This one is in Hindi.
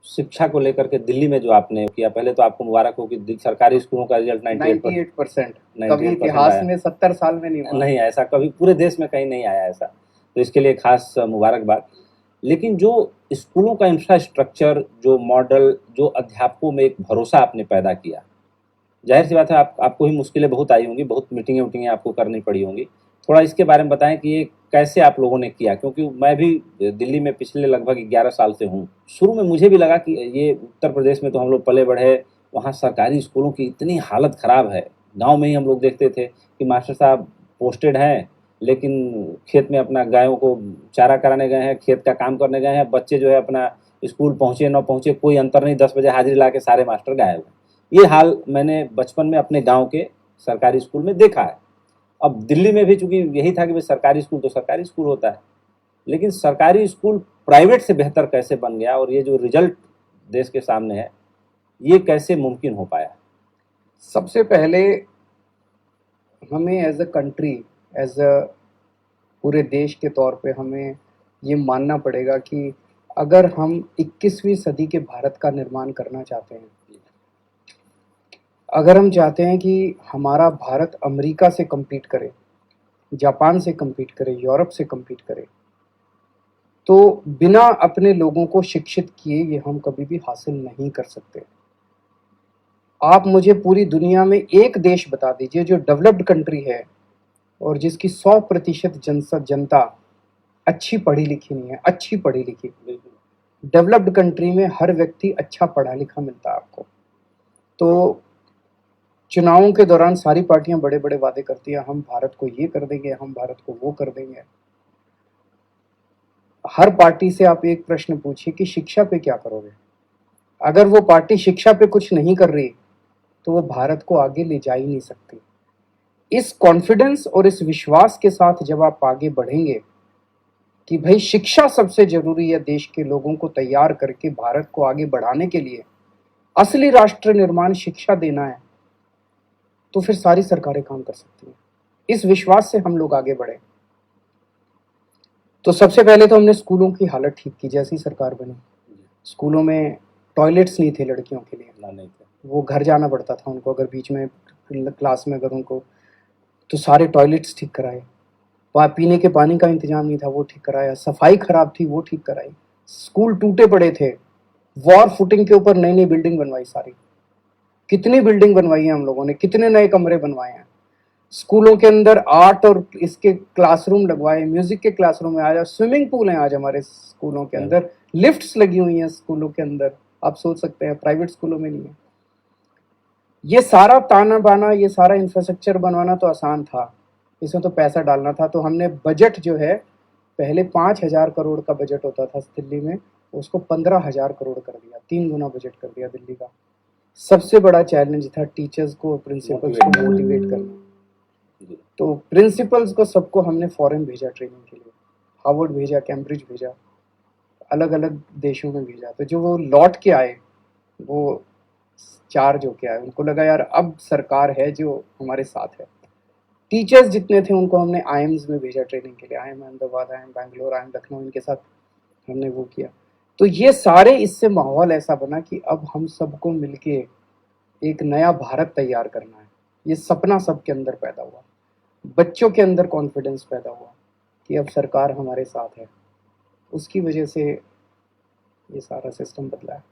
शिक्षा को लेकर के दिल्ली में जो आपने किया, पहले तो आपको मुबारक हो कि सरकारी स्कूलों का रिजल्ट 98%। 98% कभी इतिहास आया। में 70 साल में नहीं हुआ। नहीं, ऐसा कभी पूरे देश में कहीं नहीं आया ऐसा, तो इसके लिए खास मुबारकबाद। लेकिन जो स्कूलों का इंफ्रास्ट्रक्चर, जो मॉडल, जो अध्यापकों में एक भरोसा आपने पैदा किया, जाहिर सी बात है आपको ही मुश्किलें बहुत आई होंगी, बहुत मीटिंगें वीटिंगें आपको करनी पड़ी होंगी। थोड़ा इसके बारे में बताएं कि ये कैसे आप लोगों ने किया, क्योंकि मैं भी दिल्ली में पिछले लगभग 11 साल से हूँ। शुरू में मुझे भी लगा कि ये उत्तर प्रदेश में तो हम लोग पले बढ़े, वहाँ सरकारी स्कूलों की इतनी हालत ख़राब है। गांव में ही हम लोग देखते थे कि मास्टर साहब पोस्टेड हैं, लेकिन खेत में अपना गायों को चारा कराने गए हैं, खेत का काम करने गए हैं, बच्चे जो है अपना स्कूल पहुँचे न पहुँचे कोई अंतर नहीं, 10 बजे हाजिरी ला के सारे मास्टर गायब हैं। ये हाल मैंने बचपन में अपने गांव के सरकारी स्कूल में देखा है। अब दिल्ली में भी चूंकि यही था कि भाई सरकारी स्कूल तो सरकारी स्कूल होता है, लेकिन सरकारी स्कूल प्राइवेट से बेहतर कैसे बन गया, और ये जो रिजल्ट देश के सामने है, ये कैसे मुमकिन हो पाया? सबसे पहले हमें as a country, as a पूरे देश के तौर पे हमें ये मानना पड़ेगा कि अगर हम 21वीं सदी के भारत का निर्माण करना चाहते हैं, अगर हम चाहते हैं कि हमारा भारत अमेरिका से compete करे, जापान से compete करे, यूरोप से compete करे, तो बिना अपने लोगों को शिक्षित किए ये हम कभी भी हासिल नहीं कर सकते। आप मुझे पूरी दुनिया में एक देश बता दीजिए जो डेवलप्ड कंट्री है और जिसकी 100% जनता अच्छी पढ़ी लिखी नहीं है, अच्छी पढ़ी लिखी। डेवलप्ड कंट्री में हर व्यक्ति अच्छा पढ़ा लिखा मिलता है आपको। तो चुनावों के दौरान सारी पार्टियां बड़े बड़े वादे करती है, हम भारत को ये कर देंगे, हम भारत को वो कर देंगे। हर पार्टी से आप एक प्रश्न पूछिए कि शिक्षा पे क्या करोगे। अगर वो पार्टी शिक्षा पे कुछ नहीं कर रही तो वो भारत को आगे ले जा ही नहीं सकती। इस कॉन्फिडेंस और इस विश्वास के साथ जब आप आगे बढ़ेंगे कि भाई शिक्षा सबसे जरूरी है, देश के लोगों को तैयार करके भारत को आगे बढ़ाने के लिए असली राष्ट्र निर्माण शिक्षा देना है, तो फिर सारी सरकारें काम कर सकती हैं। इस विश्वास से हम लोग आगे बढ़े। तो सबसे पहले तो हमने स्कूलों की हालत ठीक की। जैसी सरकार बनी, स्कूलों में टॉयलेट्स नहीं थे लड़कियों के लिए, नहीं थे। वो घर जाना पड़ता था उनको, अगर बीच में क्लास में अगर उनको, तो सारे टॉयलेट्स ठीक कराए। पीने के पानी का इंतजाम नहीं था, वो ठीक कराया। सफाई खराब थी, वो ठीक कराई। स्कूल टूटे पड़े थे, वॉर फुटिंग के ऊपर नई नई बिल्डिंग बनवाई सारी। कितनी बिल्डिंग बनवाई है हम लोगों ने, कितने नए कमरे बनवाए हैं। स्कूलों के अंदर आर्ट और इसके क्लासरूम लगवाए, म्यूजिक के क्लासरूम है, आज स्विमिंग पूल है, आज हमारे स्कूलों के अंदर लिफ्ट्स लगी हुई हैं स्कूलों के अंदर। आप सोच सकते हैं प्राइवेट स्कूलों में नहीं है। ये सारा ताना बाना, ये सारा इंफ्रास्ट्रक्चर बनवाना तो आसान था, इसमें तो पैसा डालना था। तो हमने बजट जो है, पहले 5,000 करोड़ का बजट होता था दिल्ली में, उसको 15,000 करोड़ कर दिया, 3 गुना बजट कर दिया दिल्ली का। सबसे बड़ा चैलेंज था टीचर्स को, प्रिंसिपल्स को मोटिवेट करना। तो प्रिंसिपल्स को सबको हमने फॉरेन भेजा ट्रेनिंग के लिए, हार्वर्ड भेजा, कैम्ब्रिज भेजा, अलग अलग देशों में भेजा। तो जो वो लौट के आए, वो चार्ज होके आए, उनको लगा यार अब सरकार है जो हमारे साथ है। टीचर्स जितने थे उनको हमने आईएम्स में भेजा ट्रेनिंग के लिए, IIM Ahmedabad, IIM Bangalore, IIM Lucknow, इनके साथ हमने वो किया। तो ये सारे, इससे माहौल ऐसा बना कि अब हम सबको मिलके एक नया भारत तैयार करना है। ये सपना सबके अंदर पैदा हुआ, बच्चों के अंदर कॉन्फिडेंस पैदा हुआ कि अब सरकार हमारे साथ है। उसकी वजह से ये सारा सिस्टम बदला है।